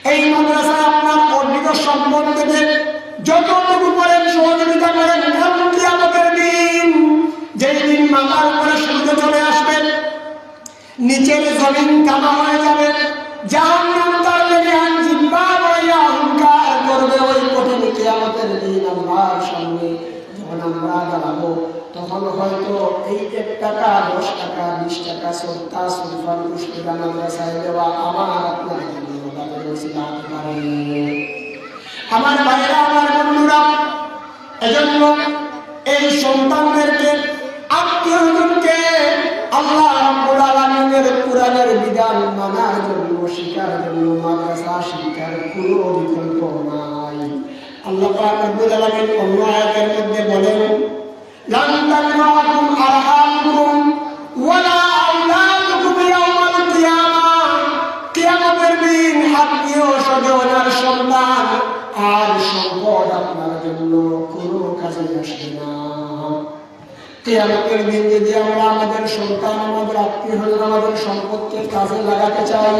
এই মাদ্রাসায় আপনার অর্জিত সম্পদ থেকে যতটুকু করেন সহযোগিতা করেন, কারণ কিয়ামতের দিন যেই দিন মাথার উপরে সূর্য চলে আসবে, নিচের জমিন কাদা হয়ে যাবে, জাহান্নাম তার লেগে জিব্বা বইয়া হুঙ্কার করবে। ওই কঠিন কিয়ামতের দিন আল্লাহর সামনে যখন আমরা দাঁড়াবো, তখন হয়তো এই 1 টাকা 10 টাকা 20 টাকা সদকা সুলফান পুষ্টিদান মাদ্রাসায় দেওয়া আমার আপনার আমার ভাইরা, আমার বন্ধুরা, এজন্য এই সন্তানদেরকে আত্মীয়জনকে আল্লাহ রাব্বুল আলামিনের কোরআনের বিধান মানার জন্য শিক্ষার জন্য মাদ্রাসা শিক্ষার কোনো বিকল্প নাই। আল্লাহ পাক রব্বুল আলামিন অন্য আয়াতের মধ্যে বলেন, লান তানফাকুম আরহামকুম ওয়ালা আওলাদুকুম ইয়াওমাল কিয়ামাহ। কিয়ামতের দিন আত্মীয় স্বজন আর সন্তান আর সম্পদ আপনার জন্য কোনো কাজে আসবে না। কিয়ামতের দিন যদি আমরা আমাদের সন্তান, আমাদের আত্মীয় স্বজন, আমাদের সম্পদকে কাজে লাগাতে চাই,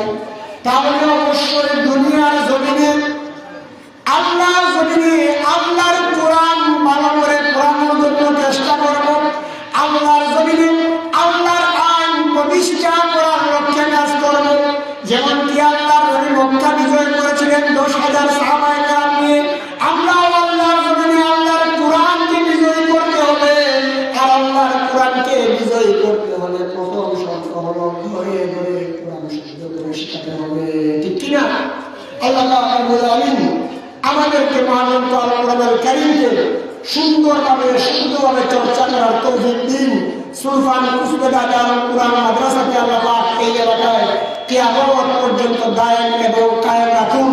তাহলে অবশ্যই দুনিয়ার জমিনে আল্লাহর জমিনে আল্লাহর কোরআন ভালো করে পড়ানোর জন্য চেষ্টা করব। আল্লাহর জমিনে আল্লাহর আইন প্রতিষ্ঠা করার লক্ষ্যে কাজ করব। যেমন কি আল্লাহর নবী মক্কা বিজয় করেছিলেন 10,000 সাহাবায়ে কেরাম নিয়ে, আমরাও আল্লাহর জমিনে আল্লাহর কোরআনকে বিজয়ী করতে হবে। আর আল্লাহর কোরআনকে বিজয়ী করতে হলে প্রথম শর্ত হলো ঘরে ঘরে কোরআন শুদ্ধ করে শেখাতে হবে, ঠিক কিনা? আল্লাহ রাব্বুল আলামিন আমাদেরকে মহাগ্রন্থ আল কোরআনুল কারীমকে সুন্দরভাবে চর্চা করার তৌফিক দিন। সুলফান কুসবেদা দারুল কোরআন মাদ্রাসাকে আল্লাহ পাক এই এলাকায় কিয়ামত পর্যন্ত দায়েম এবং কায়েম রাখুন।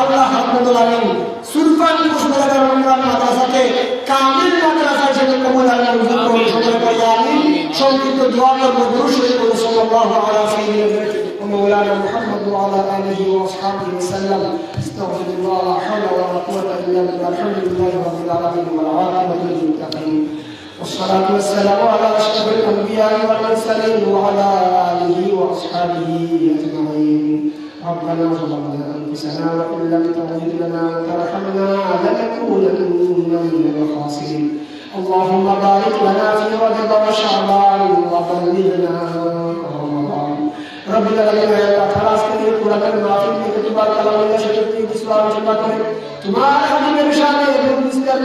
আল্লাহ রাব্বুল আলামিন সুলফান কুসবেদা দারুল কোরআন মাদ্রাসাকে কামিল মাদ্রাসা হিসেবে কবুল আর মঞ্জুর করুন। সকলে বলি আমিন। সংক্ষিপ্ত দোয়া করব, দুরূদ শরীফ পড়ব। সাল্লাল্লাহু আলা সাইয়্যিদিনা ومولانا محمد وعلى اله واصحابه وسلم. استغفر الله، لا حول ولا قوه الا بالله. الحمد لله رب العالمين والعاقبه للمتقين، والصلاه والسلام على اشرف الانبياء والمرسلين وعلى اله واصحابه اجمعين. ربنا ظلمنا انفسنا وان لم تغفر لنا وترحمنا لنكونن من الخاسرين. اللهم بارك لنا في رجب وشعبان وبلغنا رمضان. رب العالمين আল্লাহ তাআলা আজকে এই কোরআনের মাহফিল থেকে তোমার কালামের সাথে ইসলাম সেবা করে তোমার হাবিবের শানে এবং ইসলাম